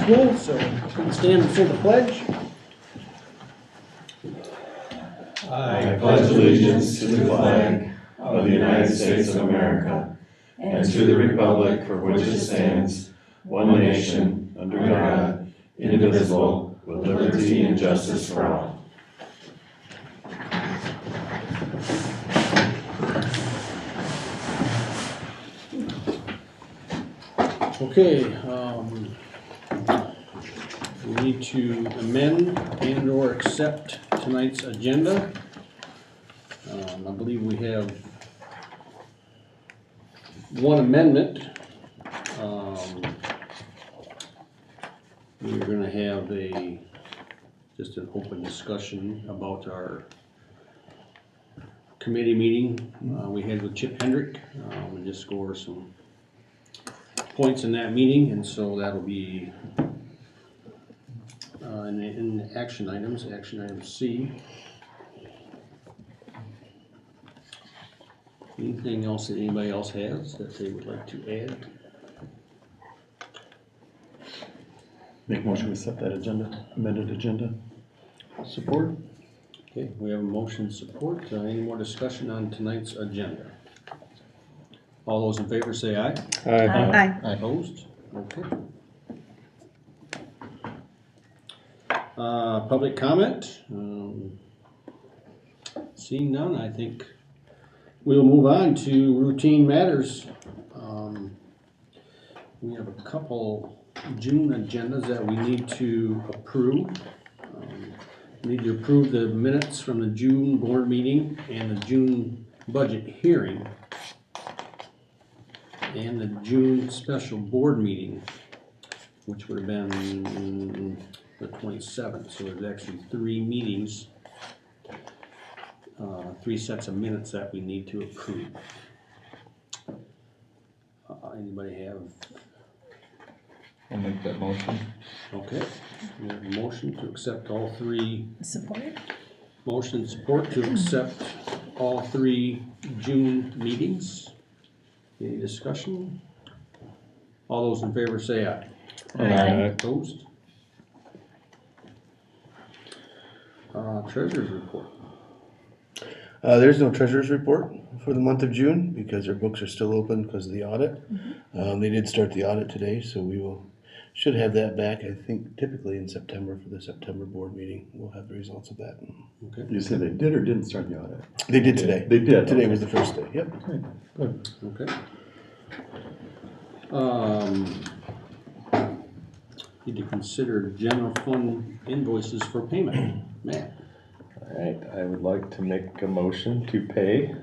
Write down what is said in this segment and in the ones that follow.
school, so please stand and say the pledge. I pledge allegiance to the flag of the United States of America and to the republic for which it stands, one nation, under God, indivisible, with liberty and justice for all. Okay, we need to amend and or accept tonight's agenda. I believe we have one amendment. We're gonna have just an open discussion about our committee meeting we had with Chip Hendrick, and just go over some points in that meeting, and so that'll be in action item C. Anything else that anybody else has that they would like to add? Make motion we set that agenda, amended agenda. Support. Okay, we have a motion support. Any more discussion on tonight's agenda? All those in favor say aye. Aye. Opposed? Okay. Public comment? Seeing none, I think we'll move on to routine matters. We have a couple June agendas that we need to approve. We need to approve the minutes from the June board meeting and the June budget hearing and the June special board meeting, which would have been the 27th. So there's actually 3 meetings, 3 sets of minutes that we need to approve. Anybody have? I'll make that motion. Okay, we have a motion to accept all 3. Support? Motion and support to accept all 3 June meetings. Any discussion? All those in favor say aye. Aye. Opposed? Treasurer's report. There's no treasurer's report for the month of June because our books are still open because of the audit. They did start the audit today, so should have that back, I think, typically in September for the September board meeting. We'll have the results of that. Okay. You said they did or didn't start the audit? They did today. They did. Today Okay. was the first day. Yep. Okay, good. Okay. Need to consider general fund invoices for payment. Matt. All right, I would like to make a motion to pay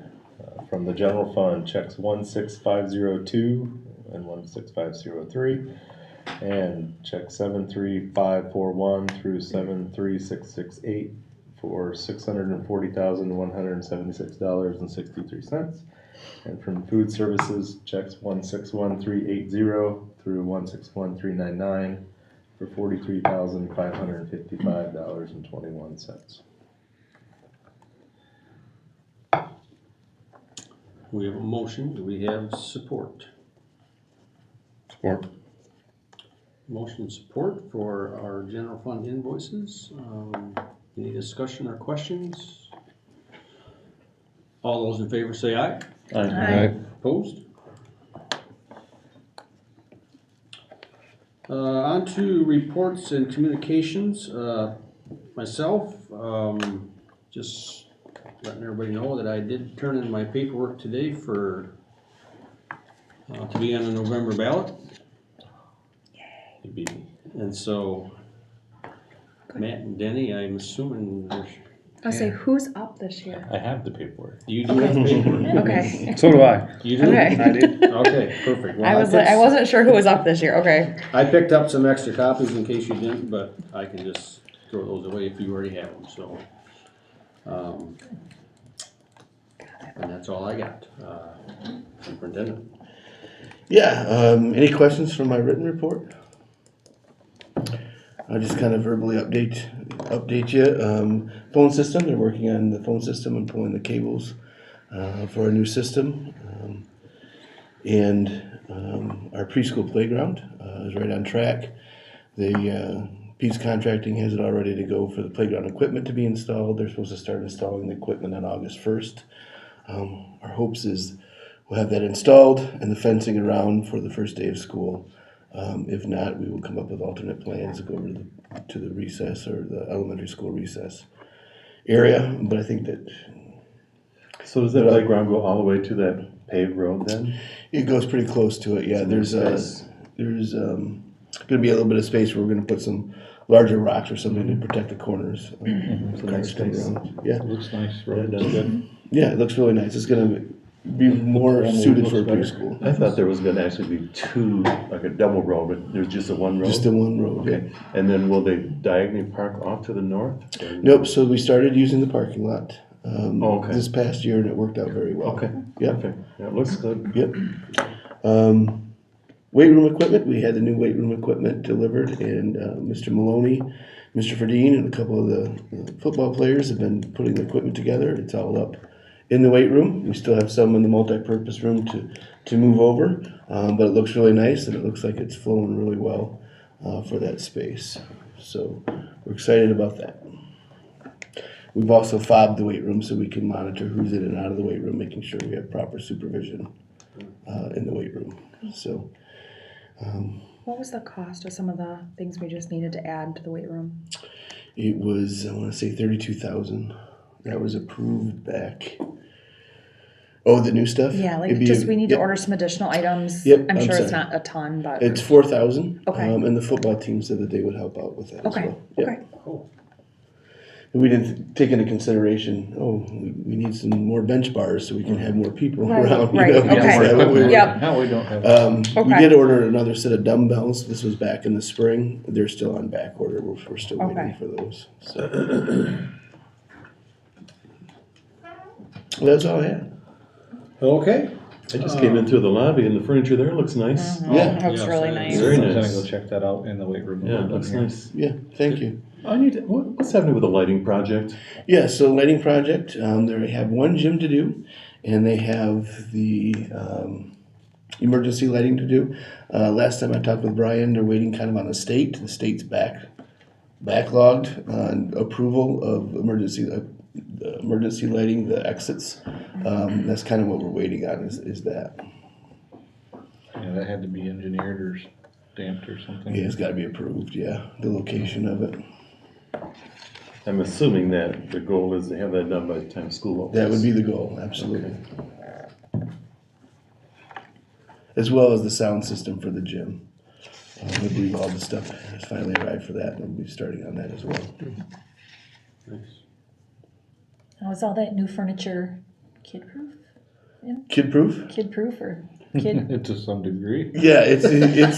from the general fund checks 16502 and 16503 and check 73541 through 73668 for $640,176.63. And from food services, checks 161380 through 161399 for $43,555.21. We have a motion. Do we have support? Support. Motion and support for our general fund invoices. Any discussion or questions? All those in favor say aye. Aye. Opposed? On to reports and communications. Myself, just letting everybody know that I did turn in my paperwork today for to be on the November ballot. And so Matt and Denny, I'm assuming I'll say, who's up this year? I have the paperwork. you do have paperwork. Okay. So do I. You do? Okay. I do. Okay, perfect. Well, I wasn't sure who was up this year. Okay. I picked up some extra copies in case you didn't, but I can just throw those away if you already have them, so. And that's all I got. Superintendent. Yeah. Any questions from my written report? I'll just kind of verbally update you. Phone system, they're working on the phone system and pulling the cables for a new system. And our preschool playground is right on track. Pete's Contracting has it all ready to go for the playground equipment to be installed. They're supposed to start installing the equipment on August 1st. Our hopes is we'll have that installed and the fencing around for the first day of school. If not, we will come up with alternate plans to go over to the recess or the elementary school recess area. But I think that So does that playground go all the way to that paved road then? it goes pretty close to it. Yeah, there's going to be a little bit of space where we're going to put some larger rocks or something to protect the corners. It's a nice space. Yeah, It looks nice, Yeah, it road, does. it's good. yeah, it looks really nice. It's going to be more Family suited for a looks better. preschool. I thought there was gonna actually be two, like a double road, but there's just a one road? Just the one road. Okay, and then will they diagonally park off to the north? or- Nope. So we started using the parking lot Okay. this past year, and it worked out very well. Okay, Yep. perfect. Yeah, it looks good. Yep. Weight room equipment. We had the new weight room equipment delivered, and Mr. Maloney, Mr. Ferdine, and a couple of the football players have been putting the equipment together. It's all up in the weight room. We still have some in the multi-purpose room to move over, but it looks really nice, and it looks like it's flowing really well for that space. So we're excited about that. We've also fobbed the weight room so we can monitor who's in and out of the weight room, making sure we have proper supervision in the weight room. So What was the cost of some of the things we just needed to add to the weight room? it was, I want to say 32,000. That was approved back. Oh, the new stuff? Yeah, like It'd be- just we need to yep. order some additional items. Yep, I'm I'm sure it's sorry. not a ton, but It's 4,000. Okay. And the football team said that they would help out with that as okay, well. Yep. okay. And we didn't take into consideration, we need some more bench bars so we can have more people Right, around. right, You know, okay. is that what we were- Yep. Now we don't have. We Okay. did order another set of dumbbells. This was back in the spring. They're still on back order. We're still waiting Okay. for those. So. Well, that's all I had. Okay. I just came in through the lobby and the furniture there looks nice. Yeah. Looks Yeah, really so- nice. Very I'm gonna nice. go check that out in the weight room. Yeah, it looks nice. Yeah, thank you. I need to, what's happening with the lighting project? Yeah, so lighting project, they have one gym to do, and they have the emergency lighting to do. Last time I talked with Brian, they're waiting kind of on the state. The state's backlogged on approval of emergency lighting, the exits. That's kind of what we're waiting on is that. Yeah, that had to be engineered or stamped or something. Yeah, it's got to be approved, yeah, the location of it. I'm assuming that the goal is to have that done by the time school opens. That would be the goal, absolutely. As well as the sound system for the gym. I believe all the stuff has finally arrived for that, and we'll be starting on that as well. Now, is all that new furniture kid-proof? Kid-proof? Kid-proof or kid? To some degree. Yeah, it's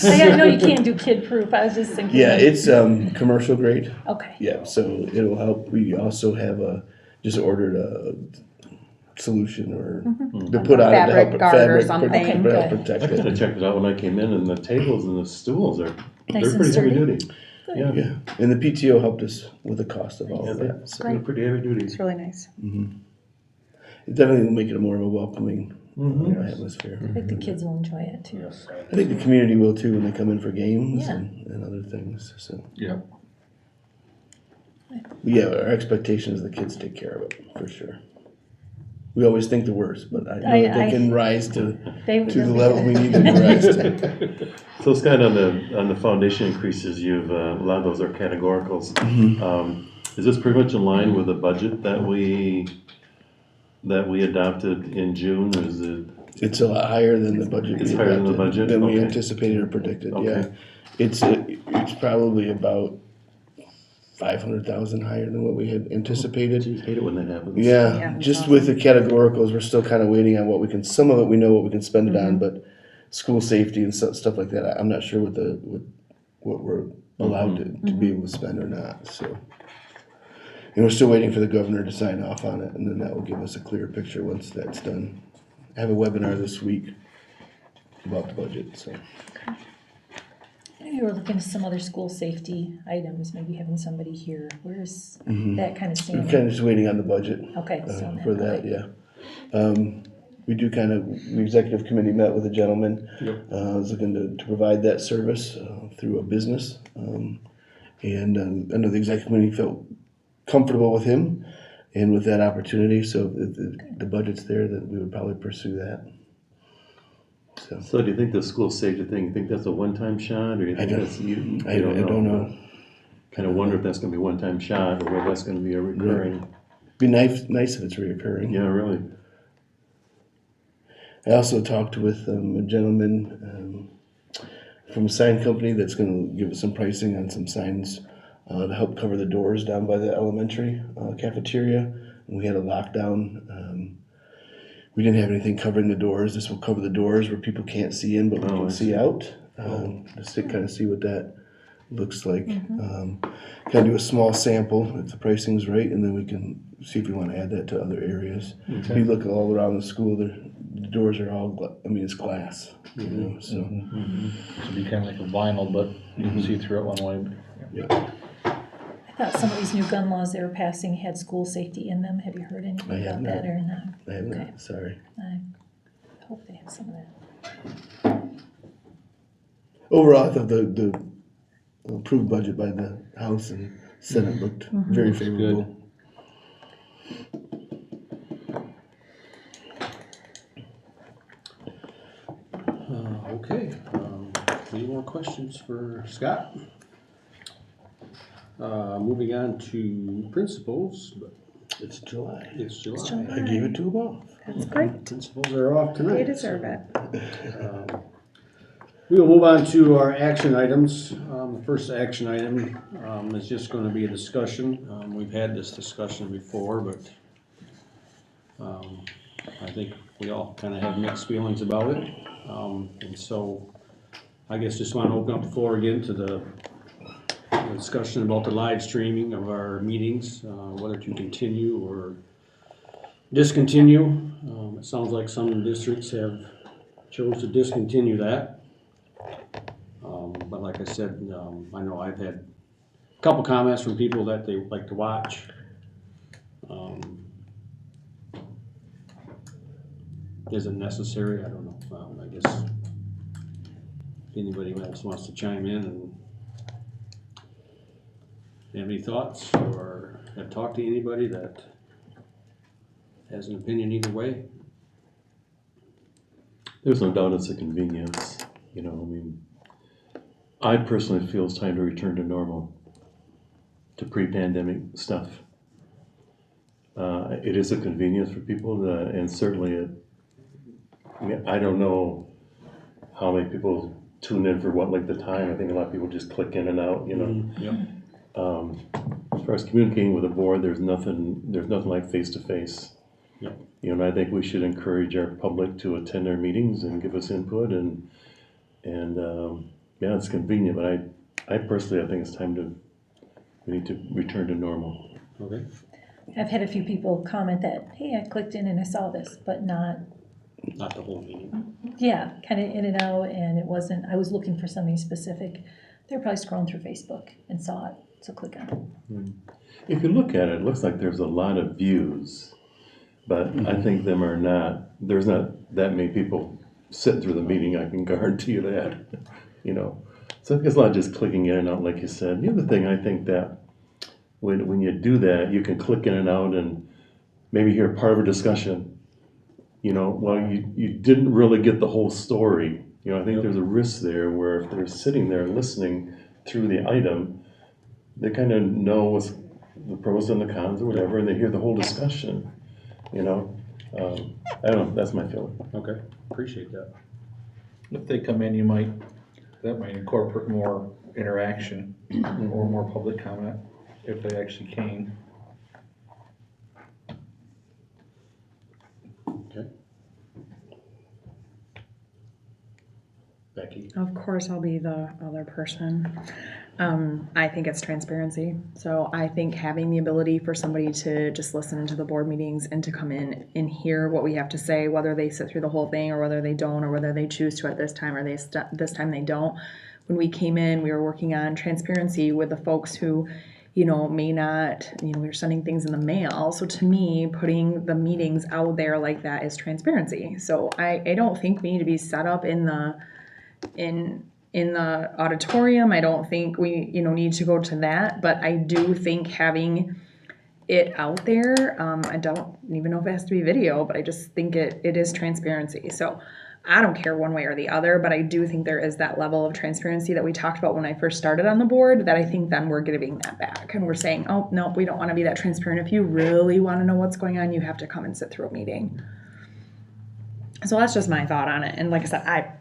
I know you can't do kid-proof, I was just thinking. yeah, it's commercial grade. Okay, Yeah, so it'll help. We also have just ordered a solution or to put on it to help Fabric guard or fabric something. to help Okay, protect I kinda it. checked it out when I came in and the tables and the stools are, Nice they're and pretty heavy sturdy. duty. Good. Yeah, Yeah, and the PTO helped us with the cost of all yeah, of they're that. So they're pretty heavy duty. It's really nice. it definitely will make it a more of a welcoming atmosphere. I think the kids will enjoy it too. I think the community will too when they come in for games Yeah. and other things. So Yeah. yeah, our expectation is the kids take care of it for sure. We always think the worst, but I know that they I- can rise to They the level we need them to rise to. So Scott, on the foundation increases, you've, a lot of those are categoricals. Is this pretty much in line with the budget that we adopted in June, or is it? It's a lot higher than the budget. It's we higher than the adopted, budget? Than we Okay. anticipated or predicted, Okay. yeah. It's probably about 500,000 higher than what we had anticipated. Geez, hate it when that happens. Yeah, Yeah, just with the categoricals, we're still kind of waiting on what we can, some of it we know what we can spend it on, but school safety and stuff like that, I'm not sure what we're allowed to be able to spend or not, so. And we're still waiting for the governor to sign off on it, and then that will give us a clearer picture once that's done. I have a webinar this week about the budget, so. We were looking at some other school safety items, maybe having somebody here. Where's that kind of We're standing? kind of just waiting on the budget Okay, so for that, okay. yeah. we do the executive committee met with a gentleman. Yep. Was looking to provide that service through a business. And I know the executive committee felt comfortable with him and with that opportunity. So if the budget's there, that we would probably pursue that. So do you think the school safety thing, you think that's a one-time shot, or do you think that's, I don't know. Kind of wonder if that's gonna be a one-time shot, or whether that's gonna be a recurring. Be nice if it's reoccurring. Yeah, really. I also talked with a gentleman from a sign company that's going to give us some pricing on some signs to help cover the doors down by the elementary cafeteria. And we had a lockdown. We didn't have anything covering the doors. This will cover the doors where people can't see in, but we can see out. Just to kind of see what that looks like. Kind of do a small sample if the pricing's right, and then we can see if we want to add that to other areas. If you look all around the school, the doors are all, it's glass, you know, so. It'd be kinda like a vinyl, but you can see through it one way. Yeah. I thought some of these new gun laws they were passing had school safety in them. Have you heard anything I have about that not. or not? I have Okay. not, sorry. I hope they have some of that. Overall, I thought the approved budget by the House and Senate looked very favorable. Okay, any more questions for Scott? Moving on to principals, but It's July. it's July. July. I gave it to them all. That's great. Principals are off tonight. They deserve it. We will move on to our action items. The first action item is just going to be a discussion. We've had this discussion before, but I think we all kind of have mixed feelings about it. And so I guess just want to open up the floor again to the discussion about the live streaming of our meetings, whether to continue or discontinue. It sounds like some districts have chose to discontinue that. But like I said, I know I've had a couple comments from people that they like to watch. Is it necessary? I don't know. I guess if anybody else wants to chime in and have any thoughts or have talked to anybody that has an opinion either way. There's no doubt it's a convenience, you know, I mean, I personally feel it's time to return to normal, to pre-pandemic stuff. It is a convenience for people, and certainly I don't know how many people tune in for what length of time. I think a lot of people just click in and out, you know. Yep. As far as communicating with the board, there's nothing like face-to-face. Yep. You know, and I think we should encourage our public to attend our meetings and give us input, and yeah, it's convenient, but I personally, I think it's time we need to return to normal. Okay. I've had a few people comment that, hey, I clicked in and I saw this, but not, Not the whole meeting. yeah, kind of in and out, and it wasn't, I was looking for something specific. They're probably scrolling through Facebook and saw it, so click on it. If you look at it, it looks like there's a lot of views, but I think there's not that many people sitting through the meeting, I can guarantee you that, you know. So it's not just clicking in and out like you said. The other thing, I think that when you do that, you can click in and out and maybe hear part of a discussion, you know, well, you didn't really get the whole story. You know, I think there's a risk there where if they're sitting there listening through the item, they kind of know what's the pros and the cons or whatever, and they hear the whole discussion, you know. I don't know, that's my feeling. Okay, appreciate that. If they come in, that might incorporate more interaction or more public comment if they actually came. Okay. Becky? Of course, I'll be the other person. I think it's transparency. So I think having the ability for somebody to just listen to the board meetings and to come in and hear what we have to say, whether they sit through the whole thing or whether they don't, or whether they choose to at this time or this time they don't. When we came in, we were working on transparency with the folks who, may not, we're sending things in the mail. So to me, putting the meetings out there like that is transparency. So I don't think we need to be set up in the auditorium. I don't think we, need to go to that, but I do think having it out there, I don't even know if it has to be video, but I just think it is transparency. So I don't care one way or the other, but I do think there is that level of transparency that we talked about when I first started on the board, that I think then we're giving that back. And we're saying, oh, no, we don't want to be that transparent. If you really want to know what's going on, you have to come and sit through a meeting. So that's just my thought on it. And like I said, I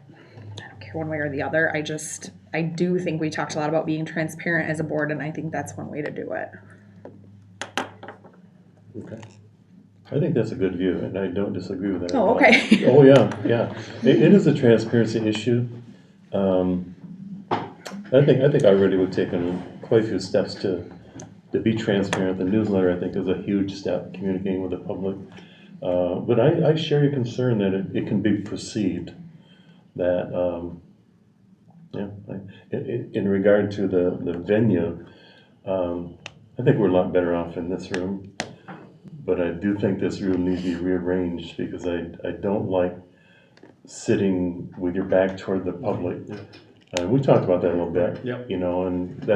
don't care one way or the other. I do think we talked a lot about being transparent as a board, and I think that's one way to do it. Okay. I think that's a good view, and I don't disagree with that. Oh, okay. Oh, yeah. It is a transparency issue. I think already we've taken quite a few steps to be transparent. The newsletter, I think, is a huge step, communicating with the public. But I share your concern that it can be perceived that, in regard to the venue, I think we're a lot better off in this room. But I do think this room needs to be rearranged, because I don't like sitting with your back toward the public. We talked about that a little bit, Yep. And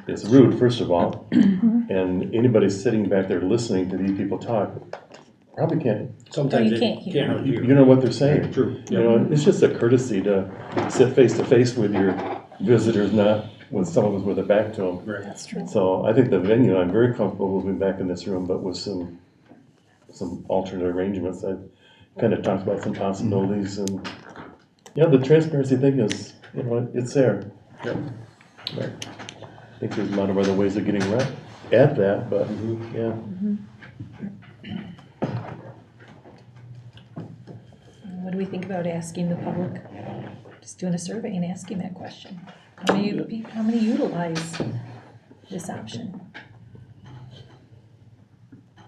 it's rude, first of all. And anybody sitting back there listening to these people talk probably can't. Sometimes you they can't hear. can't hear. You know what they're saying. True. It's just a courtesy to sit face to face with your visitors, not when someone was with their back to them. Right. That's true. So I think the venue, I'm very comfortable moving back in this room, but with some alternate arrangements. I kind of talked about some possibilities, and the transparency thing is, it's there. Yep. Right. I think there's a lot of other ways of getting at that, but yeah. What do we think about asking the public, just doing a survey and asking that question? How many utilize this option?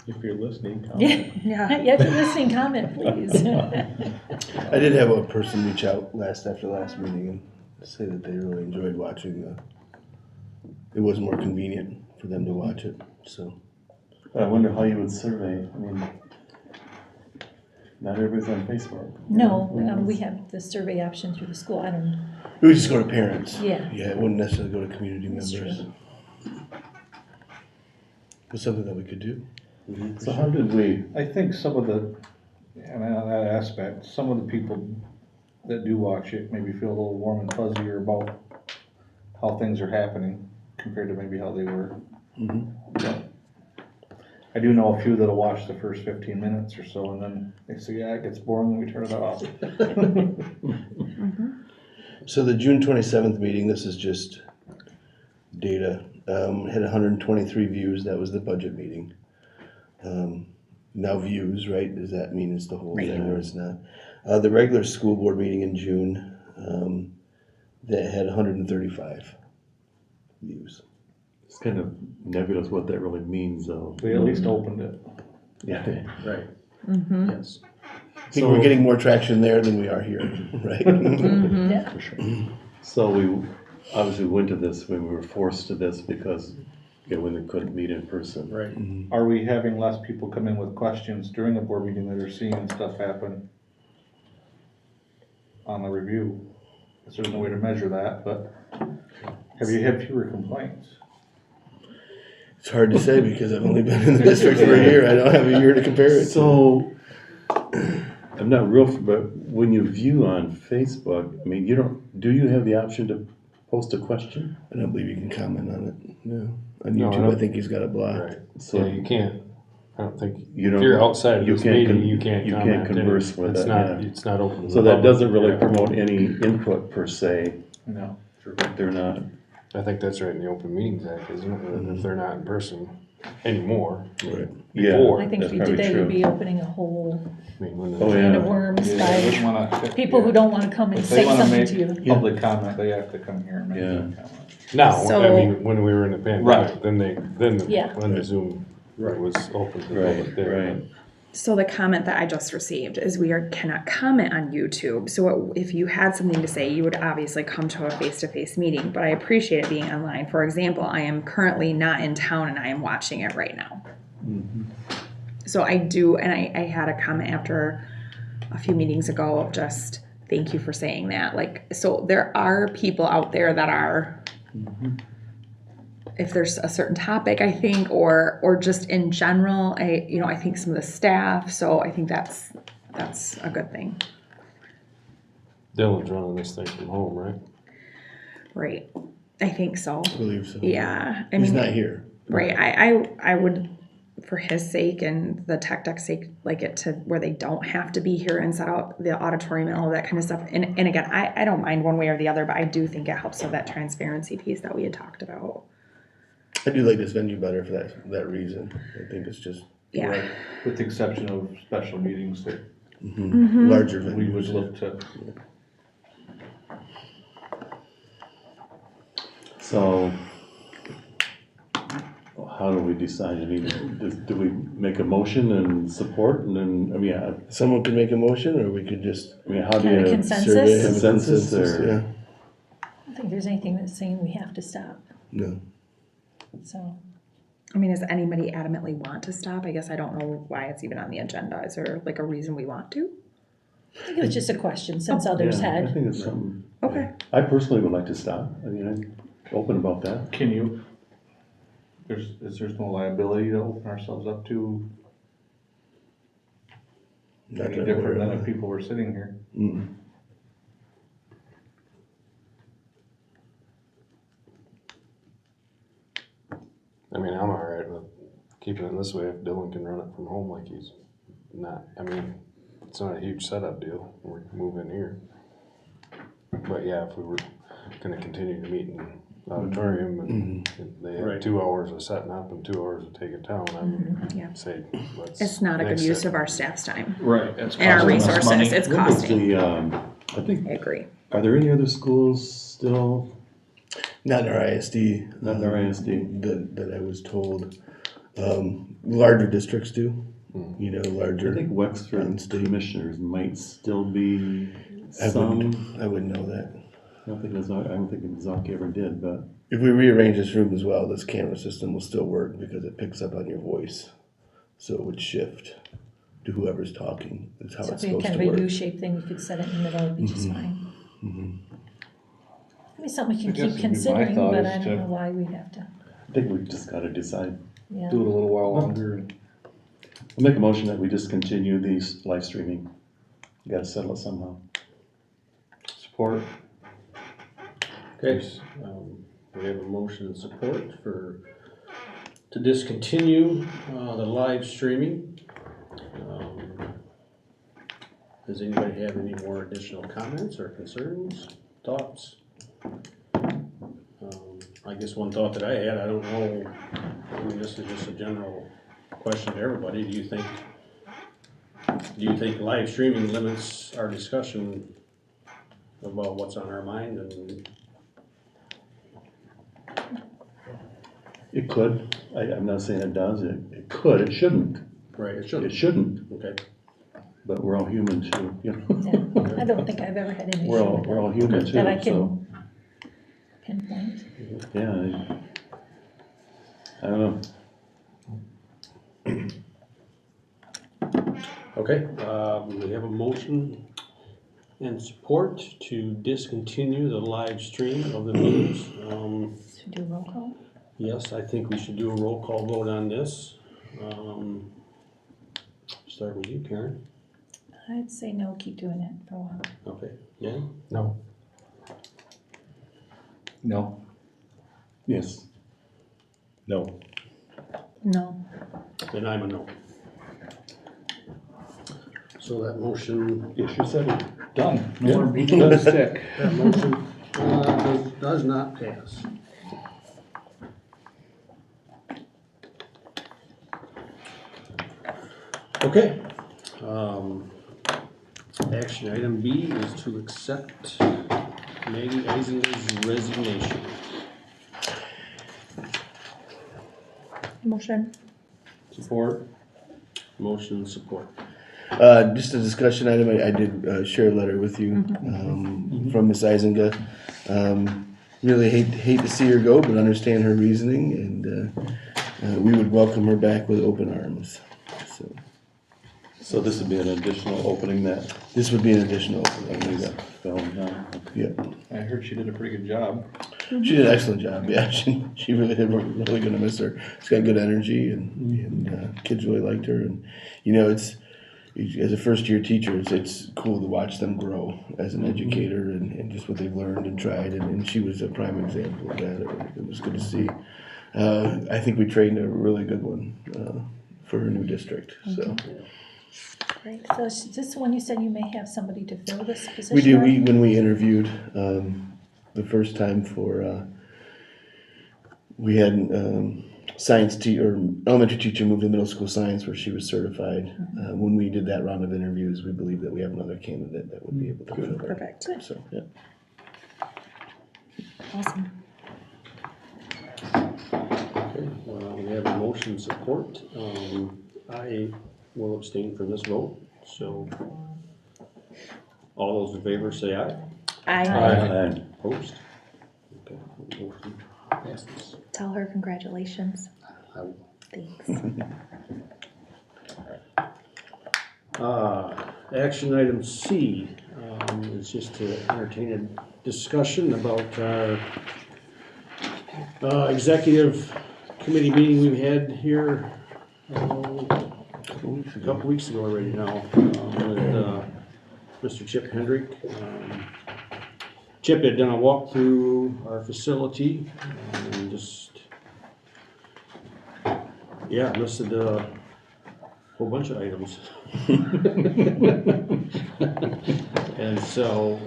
If you're listening, comment. Yeah, if you're listening, comment, please. I did have a person reach out after last meeting and say that they really enjoyed watching it was more convenient for them to watch it, so. I wonder how you would survey. I mean, not everybody's on Facebook. No, we have the survey option through the school. I don't know. We would just go to parents. Yeah. Yeah, it wouldn't necessarily go to community That's members. true. It's something that we could do. So how did we? I think some of the, and on that aspect, some of the people that do watch it maybe feel a little warm and fuzzier about how things are happening compared to maybe how they were. But I do know a few that'll watch the first 15 minutes or so, and then they say, it gets boring, then we turn it off. So the June 27th meeting, this is just data, had 123 views. That was the budget meeting. Now views, right? Does that mean it's the whole thing or it's not? The regular school board meeting in June, that had 135 views. It's kind of nebulous what that really means, though. We at least opened it. Yeah. Right. Yes. I think we're getting more traction there than we are here, right? Yeah. For sure. So we obviously went to this when we were forced to this because when they couldn't meet in person. Right. Are we having less people come in with questions during the board meeting that are seeing stuff happen on the review? There's no way to measure that, but have you had fewer complaints? It's hard to say because I've only been in the district for a year. I don't have a year to compare it to. So I'm not real, but when you view on Facebook, I mean, do you have the option to post a question? I don't believe you can comment on it. No. On No, I YouTube, don't- I think he's got it blocked. Right. So Yeah, you can't, I don't think, You if don't- you're outside of you this can't meeting, con- you can't you can't comment. converse with It's it, not, yeah. it's not open to So the that public. doesn't really Yeah. promote any input per se. No. If they're not. I think that's right in the Open Meetings Act, isn't it? If they're not in person anymore. I mean, Right. Yeah, Before, I think if that's you did probably that, true. you'd be opening a whole I mean, when Oh, the, can yeah. of worms Yeah, they by wouldn't wanna, people who don't wanna come and if they say wanna something make to you. public comment, they have to come here and make Yeah. a comment. now, I So- mean, when we were in the pandemic, Right. then Yeah. when the Zoom Right. was open to the Right, public there. right. So the comment that I just received is cannot comment on YouTube. So if you had something to say, you would obviously come to a face-to-face meeting, but I appreciate it being online. For example, I am currently not in town and I am watching it right now. So I do, and I had a comment after a few meetings ago of just, thank you for saying that. Like, so there are people out there that are, if there's a certain topic, I think, or just in general, I think some of the staff, so I think that's a good thing. Dylan's running this thing from home, right? Right. I think so. I believe so. Yeah. He's not here. Right. I would, for his sake and the tech deck's sake, like it to where they don't have to be here and set up the auditorium and all of that kind of stuff. And again, I don't mind one way or the other, but I do think it helps with that transparency piece that we had talked about. I do like this venue better for that reason. I think it's just Yeah. Right. With the exception of special meetings that larger venues. we would look to. So, how do we decide? I mean, do we make a motion and support and then, I mean, Someone could make a motion, or we could just how do Have a you? consensus? survey, have a Consensus, or- Yeah. I don't think there's anything that's saying we have to stop, No. so. I mean, does anybody adamantly want to stop? I guess I don't know why it's even on the agenda. Is there like a reason we want to? I think it was just a question since others Yeah, I had. think it's something. Okay. I personally would like to stop. I mean, I'm open about that. Can you, there's no liability to open ourselves up to Not any that different we're, than if people were sitting here? mm-mm. I mean, I'm alright with keeping it this way if Dylan can run it from home like he's not, I mean, it's not a huge setup deal. We're moving here. But yeah, if we were gonna continue to meet in the auditorium and they have Right. 2 hours of setting up and 2 hours of taking down, I Yeah. would say let's. It's not a good nix use it. of our staff's time Right. It's and our costing us resources. money. It's What was costing. the, I think, I agree. are there any other schools still? Not in our ISD. Not in our ISD. That I was told. Larger districts do. You know, I larger. think Wexford state. commissioners might still be I some. wouldn't know that. I don't think Zaki ever did, but If we rearrange this room as well, this camera system will still work because it picks up on your voice. So it would shift to whoever's talking. That's how So it's if we had supposed kind to of a work. U-shaped thing, you could set it in the middle, it'd be just fine. I mean, something we I can guess keep it'd be my considering, thought but is I don't to- know why we'd have to, I think we've just gotta decide. yeah. Do it a little while longer. And I'll make a motion that we discontinue these live streaming. You gotta settle it somehow. support. Okay, we have a motion and support to discontinue, the live streaming. Does anybody have any more additional comments or concerns, thoughts? I guess one thought that I had, I don't know, I mean, this is just a general question to everybody, do you think live streaming limits our discussion about what's on our mind and It could. I'm not saying it does. It could. It shouldn't. right, it It should, shouldn't. okay. But we're all human too, you know? Yeah, I don't think I've ever had an We're issue all with human that, that I too, so, can pinpoint. yeah. I don't know. Okay, we have a motion and support to discontinue the live stream of the meetings. Should we do a roll call? Yes, I think we should do a roll call vote on this. Start with you, Karen. I'd say no, keep doing it for a while. Okay, yeah, No. No. Yes. No. No. then I'm a no. So that motion, Yes, you said it. Done. No more beating the stick. that motion does not pass. Okay. Action item B is to accept Maggie Eisinger's resignation. Motion. Support. Motion and support. Just a discussion item, I did share a letter with you from Ms. Eisenga. Really hate to see her go, but understand her reasoning, and we would welcome her back with open arms. So this would be an additional opening that This would be an additional opening. is filmed now? Yeah. I heard she did a pretty good job. She did an excellent job, yeah, she really did, we're really gonna miss her. She's got good energy, and kids really liked her, and, you know, it's, as a first year teacher, it's cool to watch them grow as an educator, and just what they've learned and tried, and she was a prime example of that, it was good to see. I think we trained a really good one, for her new district, so. Great. So is this one you said you may have somebody to fill this position? We do, already? when we interviewed, the first time for, we had, science or elementary teacher moved to middle school science where she was certified. When we did that round of interviews, we believe that we have another candidate that would be able to fill it. Perfect. So, yeah. Awesome. Okay, we have a motion support. I will abstain from this vote, so all those in favor say aye. I Opposed? Okay, motion passes. tell her congratulations. I will. Thanks. Action item C is just to entertain a discussion about our executive committee meeting we had here a couple weeks ago already now with Mr. Chip Hendrick. Chip had done a walk through our facility and just, yeah, listed a whole bunch of items. And so,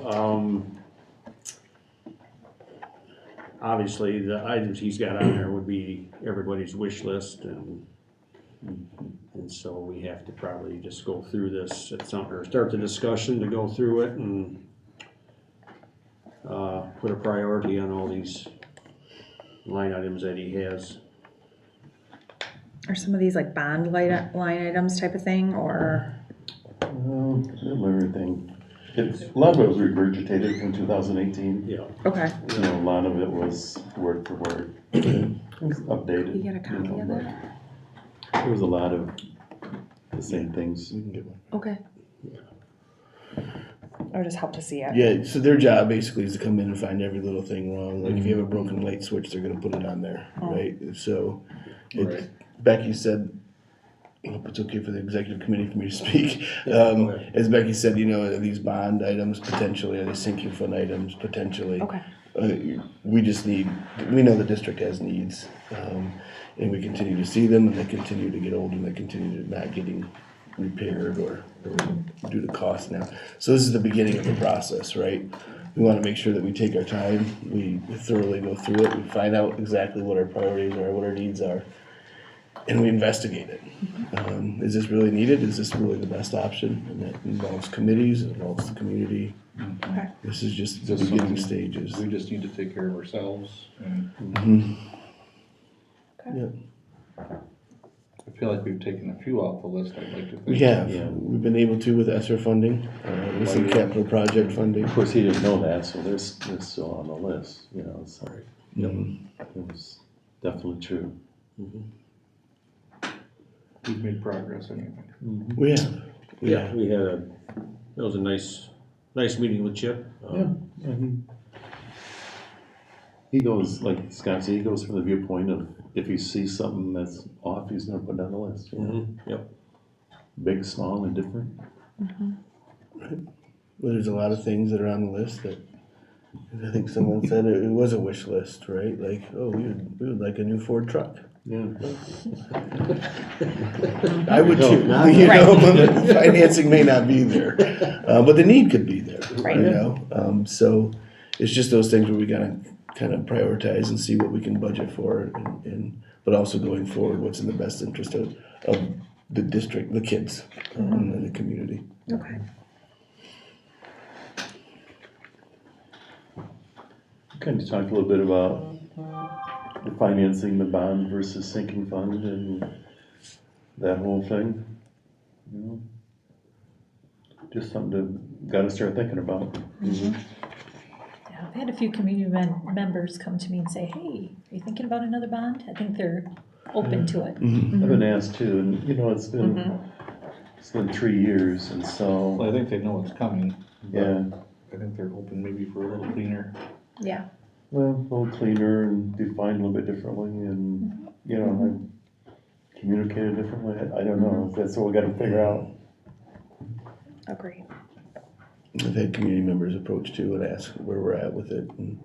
obviously, the items he's got on there would be everybody's wish list, and so we have to probably just go through this at some, or start the discussion to go through it and put a priority on all these line items that he has. Are some of these like bond line items type of thing, or? Everything. It's, a lot of it was regurgitated from 2018. Yeah. Okay. You know, a lot of it was word for word, updated. You get a copy know, of but it? There was a lot of the same things. We can get one. Okay. I would just help to see it. Yeah, so their job basically is to come in and find every little thing wrong. Like if you have a broken light switch, they're gonna put it on there, right? So, Right. Becky said, I hope it's okay for the executive committee for me to speak. go ahead. As Becky said, you know, are these bond items potentially, are they sinking fund items potentially? Okay. We just need, we know the district has needs, and we continue to see them, and they continue to get old, and they continue to not getting repaired or due to cost now. So this is the beginning of the process, right? We wanna make sure that we take our time, we thoroughly go through it, we find out exactly what our priorities are, what our needs are, and we investigate it. Is this really needed? Is this really the best option? And that involves committees, it involves the community. Okay. This is just the Just beginning something stages. We just need to take care of ourselves, and Yeah, I feel like we've taken a few off the list, I'd like to think. we have, Yeah. we've been able to with ESSER funding, with some capital project funding. Of course, he didn't know that, so they're still on the list, you know, so Mhm. it was definitely true. We've made progress anyway. We have. Yeah, we had that was a nice meeting with Chip. He goes, like Scott said, he goes from the viewpoint of if he sees something that's off, he's gonna put it on the list. You know? Yep. Big, small, and different. Well, there's a lot of things that are on the list that, I think someone said it was a wish list, right? Like, oh, we would like a new Ford truck. Yeah. I would too, not you know, but financing may not be there, but the need could be there, Right. you know? So it's just those things where we gotta kind of prioritize and see what we can budget for, and but also going forward, what's in the best interest of the district, the kids, and the community. Okay. Kind of talked a little bit about the financing the bond versus sinking fund and that whole thing. you know. Just something to, gotta start thinking about. Yeah, I've had a few community members come to me and say, hey, are you thinking about another bond? I think they're open to it. I've been asked too, and you know, it's been 3 years, and so, Well, I think they know it's coming, but yeah, I think they're hoping maybe for a little cleaner. Yeah. well, a little cleaner and defined a little bit differently, and, you know, I communicated differently, I don't know, that's what we gotta figure out. Agree. I've had community members approach too and ask where we're at with it. And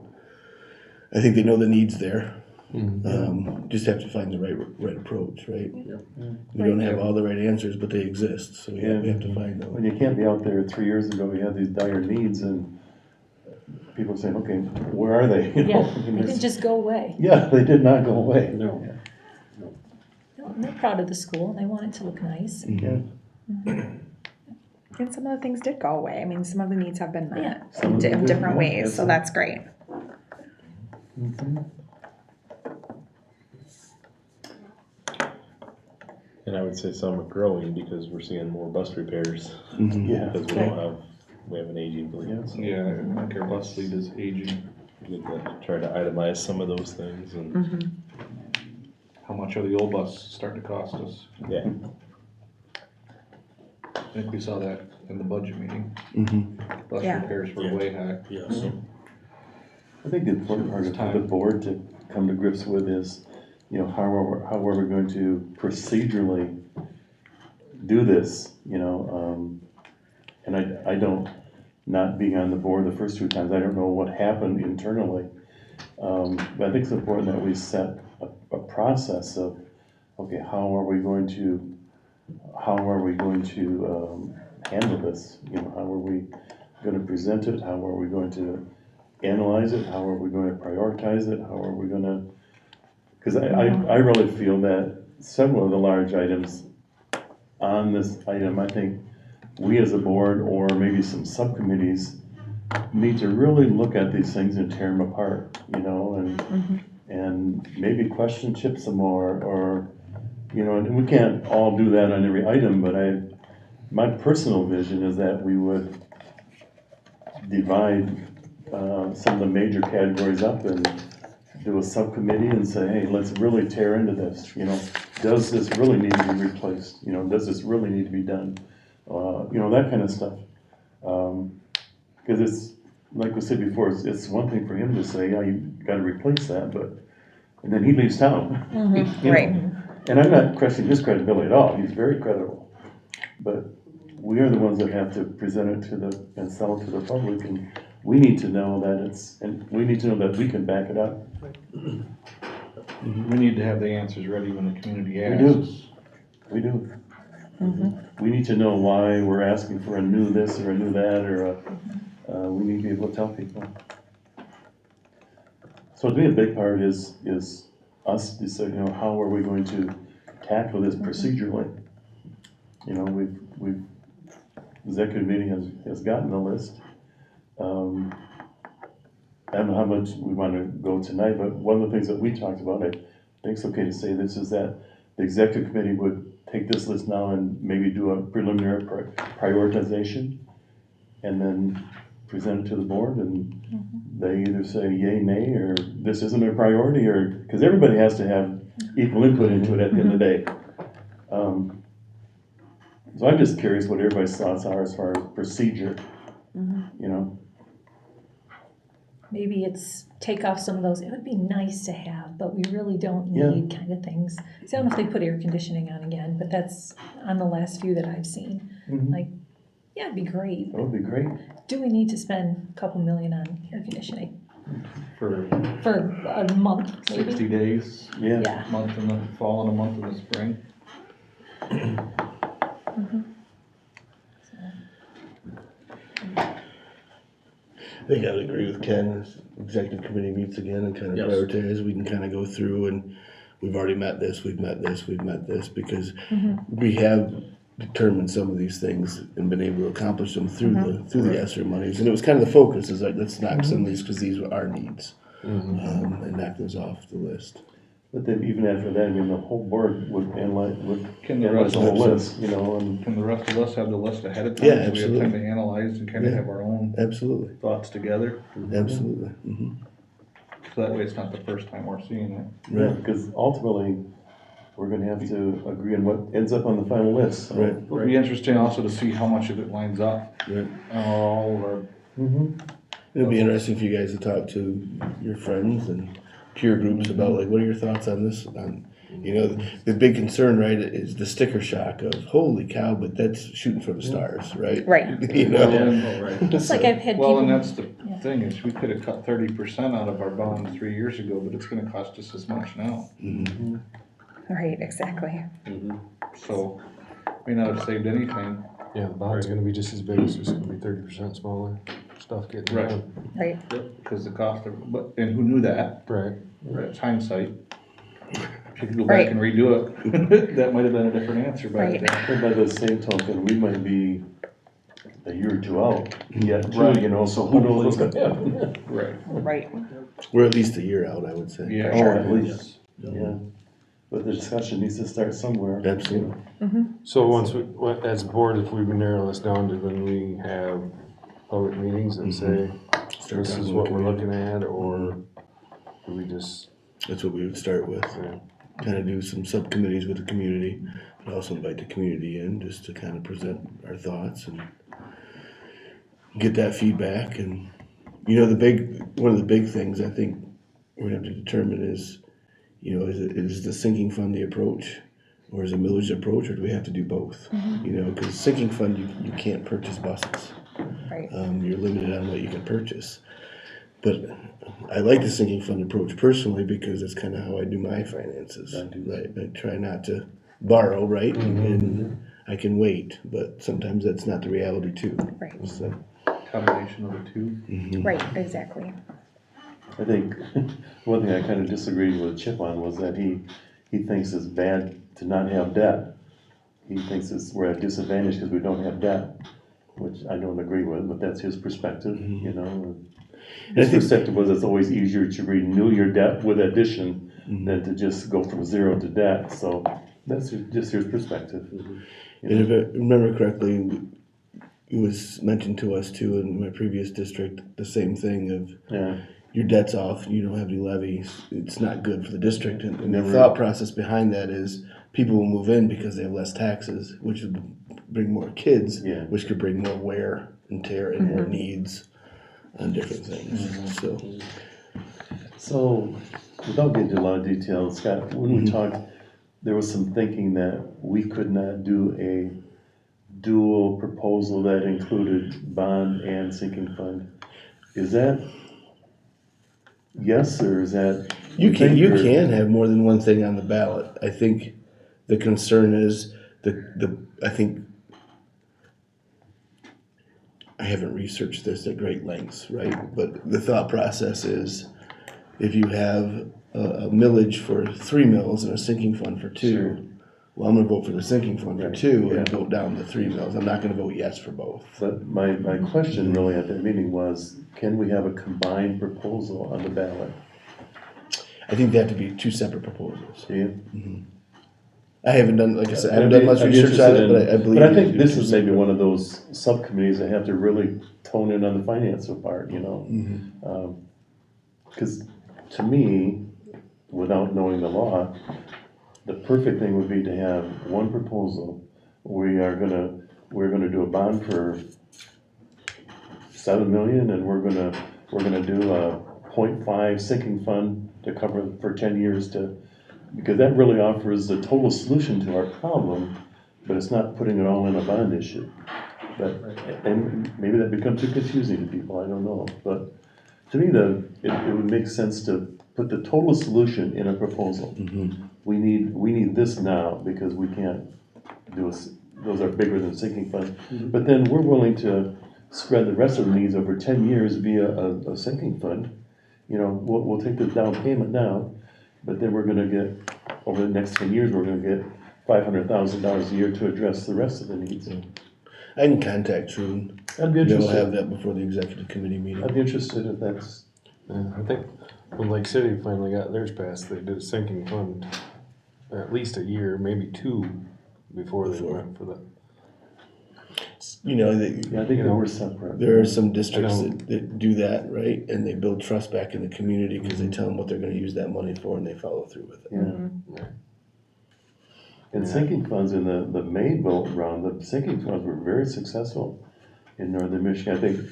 I think they know the needs there. Just have to find the right approach, right? We don't have all the right answers, but they exist, so we have to find When them. you can't be out there, 3 years ago, we had these dire needs, and people saying, okay, where are they? You know, Yeah, I mean, they there's- didn't just go away. Yeah, they did not go away. No. No, and they're proud of the school, and they want it to look nice. Yeah. And some of the things did go away. I mean, some of the needs have been met Yeah. Some of them in did, different yeah, ways, so that's great. And I would say some are growing because we're seeing more bus repairs. Yeah. Because we have an aging fleet. So Yeah, I think our bus fleet is aging. we get to try to itemize some of those things and, How much are the old buses starting to cost us? yeah. I think we saw that in the budget meeting. Bus Yeah. repairs were way high. Yes. I think the important part for the board to come to grips with is, you know, how are we going to procedurally do this, you know? And I don't, not being on the board the first 2 times, I don't know what happened internally. But I think it's important that we set a process of, okay, how are we going to handle this? You know, how are we gonna present it? How are we going to analyze it? How are we going to prioritize it? How are we gonna, cause I really feel that several of the large items on this item, I think we as a board or maybe some subcommittees need to really look at these things and tear them apart, you know, and maybe question Chip some more, or, you know, and we can't all do that on every item, but my personal vision is that we would divide some of the major categories up and do a subcommittee and say, hey, let's really tear into this, you know, does this really need to be replaced? You know, does this really need to be done? You know, that kind of stuff. Because it's, like we said before, it's one thing for him to say, yeah, you gotta replace that, but, and then he leaves town. You know? Right. And I'm not questioning his credibility at all, he's very credible. But we are the ones that have to present it and sell it to the public, and we need to know that and we need to know that we can back it up. We need to have the answers ready when the community We do. asks. We do. We need to know why we're asking for a new this or a new that, or we need to be able to tell people. So to me, a big part is us deciding, you know, how are we going to tackle this procedurally? You know, we've executive meeting has gotten the list. I don't know how much we want to go tonight, but one of the things that we talked about, I think it's okay to say this, is that the executive committee would take this list now and maybe do a preliminary prioritization and then present it to the board, and they either say yay, nay, or this isn't a priority, or, because everybody has to have equal input into it at the end of the day. So I'm just curious what everybody's thoughts are as far as procedure, you know? Maybe it's take off some of those, it would be nice to have, but we really don't Yeah. need kind of things. So I don't know if they put air conditioning on again, but that's on the last few that I've seen. Like, yeah, it'd be great. That would be great. Do we need to spend a couple million on air conditioning For for a month, 60 maybe? days, Yeah. Yeah. a month in the fall and a month in the spring. I think I would agree with Ken, as executive committee meets again and kind of Yes. prioritize, we can kind of go through and we've already met this, we've met this, we've met this, because we have determined some of these things and been able to accomplish them through the ESSER monies. And it was kind of the focus, is like, let's knock some of these, because these were our needs, and knock those off the list. But then even after that, I mean, the whole board would analyze Can the the rest whole of list, you know, and Can the rest of us have the list ahead of time? Yeah, So we have time absolutely. to analyze and kind of Yeah. have our own Absolutely, thoughts together, absolutely. so that way it's not the first time we're seeing it. yeah, Right, because ultimately, we're gonna have to agree on what ends up on the final list, so. right, It'll be interesting also to see how much of it lines up, right. all of our, Mhm. It'd be interesting for you guys to talk to your friends and peer groups about like, what are your thoughts on this? You know, the big concern, right, is the sticker shock of, holy cow, but that's shooting for the stars, right? Right. You well, know, and, It's like I've had well, and people, that's the Yeah. thing, is we could have cut 30% out of our bond 3 years ago, but it's gonna cost us as much now. Right, exactly. So, may not have saved anything. Yeah, the bond's gonna be just as big, it's just gonna be 30% smaller, stuff getting Right. done. Right. Because the cost of, and who knew that? Right. That's hindsight. If you could go Right. back and redo it, that might have been a different answer back Right. then. And by the same token, we might be a year or two out yet, too, Right. you know, so who knows what's gonna happen? Right. Right. we're at least a year out, I would say. Yeah. Oh, at least, yeah. But the discussion needs to start somewhere. Absolutely. So once we, as a board, if we narrow this down to when we have public meetings and say, Start this is talking what with we're community. looking at, or do we just, That's what we would start with. yeah, Kind of do some subcommittees with the community, but also invite the community in just to kind of present our thoughts and get that feedback. And, you know, one of the big things I think we're gonna have to determine is, you know, is the sinking fund the approach? Or is it millage approach, or do we have to do both? You know, because sinking fund, you can't purchase buses. Right. You're limited on what you can purchase. But I like the sinking fund approach personally because it's kind of how I do my finances. Right, I try not to borrow, right? And I can wait, but sometimes that's not the reality too. Right. So, Combination of the two. Right, exactly. I think one thing I kind of disagreed with Chip on was that he thinks it's bad to not have debt. He thinks we're at disadvantage because we don't have debt, which I don't agree with, but that's his perspective, you know. His perspective was it's always easier to renew your debt with addition than to just go from zero to debt, so that's just his perspective. You and know? if I remember correctly, it was mentioned to us too in my previous district, the same thing of Yeah, your debt's off, you don't have any levies, it's not good for the district. And the Never- thought process behind that is people will move in because they have less taxes, which would bring more kids, Yeah. which could bring more wear and tear and more needs on different things. So, so without getting into a lot of detail, Scott, when we talked, there was some thinking that we could not do a dual proposal that included bond and sinking fund. Is that yes, or is that? you can think, or- have more than one thing on the ballot. I think the concern is I think I haven't researched this at great lengths, right? But the thought process is if you have a millage for 3 mills and a sinking fund for 2, Sure. well, I'm gonna vote for the sinking fund for Right, 2 and yeah. vote down the 3 mills. I'm not gonna vote yes for both. But my question really at that meeting was, can we have a combined proposal on the ballot? I think they have to be 2 separate proposals. Do you? I haven't done, like I said, I haven't done much I'd be research on it, interested but I in- believe. But I you think do this 2 is maybe separate. one of those subcommittees that have to really tone in on the financial part, you know? Cause to me, without knowing the law, the perfect thing would be to have one proposal. We're gonna do a bond for 7 million and we're gonna do a 0.5 sinking fund to cover for 10 years because that really offers the total solution to our problem, but it's not putting it all in a bond issue. But, and maybe that becomes too confusing to people, I don't know, but to me, it would make sense to put the total solution in a proposal. We need this now because we can't do those are bigger than sinking fund. But then we're willing to spread the rest of the needs over 10 years via a sinking fund. You know, we'll take the down payment now, but then we're gonna get, over the next 10 years, we're gonna get $500,000 a year to address the rest of the needs. I can contact True. I'd be They'll interested. have that before the executive committee meeting. I'd be interested if that's, I think when Lake City finally got theirs passed, they did a sinking fund at least a year, maybe two, before they went for the. You know, Yeah, I think they were separate. there are some districts that do that, right? And they build trust back in the community because they tell them what they're gonna use that money for and they follow through with it. Yeah. And sinking funds in the Maine vote round, the sinking funds were very successful in northern Michigan.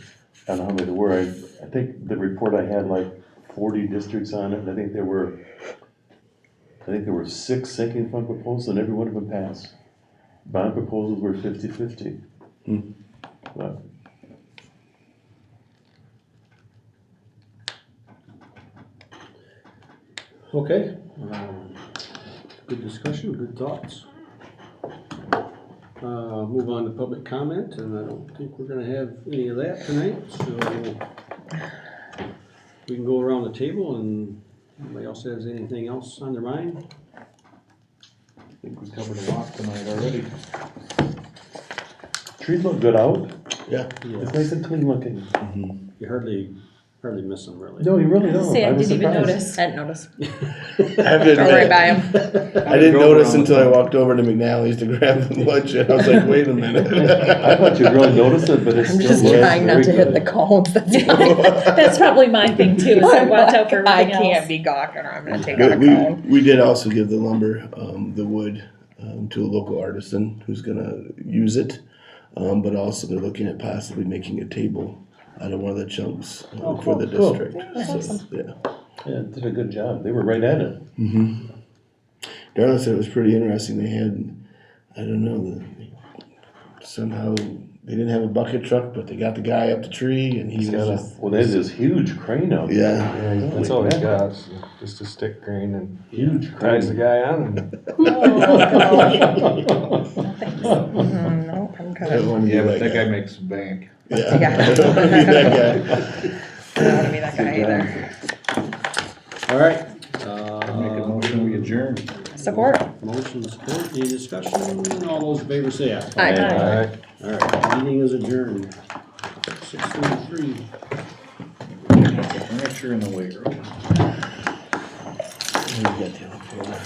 I don't know how many there were. I think the report I had like 40 districts on it. And I think there were 6 sinking fund proposals and every one of them passed. Bond proposals were 50-50. But Okay, good discussion, good thoughts. Move on to public comment, and I don't think we're gonna have any of that tonight, so we can go around the table and anybody else has anything else on their mind? I think we covered a lot tonight already. trees look good out. Yeah. It's nice and clean looking. You hardly miss them, really. No, you really don't. Say, I was didn't even surprised. notice. I didn't notice. I have to Go right admit, by him. I didn't notice until I walked over to McNally's to grab the lunch and I was like, wait a minute. I thought you'd really notice it, but it's I'm still just looks trying not very to hit good. the cones, that's fine. That's probably my thing too, is I watch out for I everything can't else. be gawking or I'm gonna take out But a cone. we did also give the lumber, the wood, to a local artisan who's gonna use it. But also they're looking at possibly making a table out of one of the chunks for the cool. district. So, yeah. Yeah, did a good job. They were right at it. Darla said it was pretty interesting. They had, I don't know, somehow they didn't have a bucket truck, but they got the guy up the tree and he was just, Well, they had this huge crane out there. yeah. That's all he's got, is just a stick crane and Huge ties the crane. guy on and Nope, I'm I good. wanna be Yeah, but like that guy makes some bank. Yeah. Yeah. I wanna be that guy. I don't wanna be that guy either. All right. Make a motion, we adjourn. Support. Motion support, any discussion? All those in favor say aye. Aye. Aye. All right, meeting is adjourned. 6:33. Furniture in the weight room. You got the other folder.